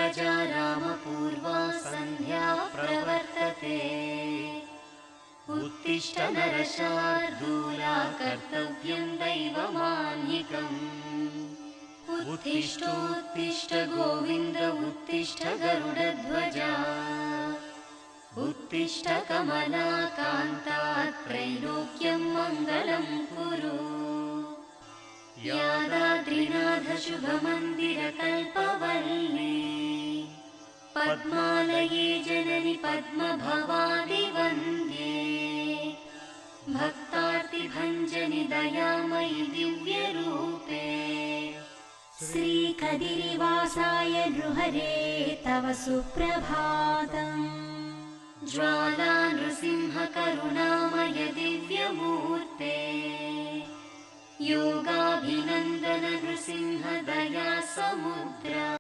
प्रजा रामपूर्वा सन्ध्या प्रवर्तते। उत्तिष्ठ नरशार्दूला कर्तव्यं दैवमान्निकम्। उत्तिष्ठोत्तिष्ठ गोविन्द उत्तिष्ठ गरुडध्वजा। उत्तिष्ठ कमलाकान्ता त्रैलोक्यं मङ्गलं कुरु। यादाद्रिनाथ शुभमन्दिरकल्पवल्ली पद्मालये जननि पद्मभवादिवन्द्ये। भक्तार्तिभञ्जनि दयामयि दिव्यरूपे। श्रीकदिरिवासाय नृहरे तव सुप्रभातम्। ज्वाला नृसिंह करुणामय दिव्यमूर्ते। योगाभिनन्दन नृसिंह दया समुद्रा।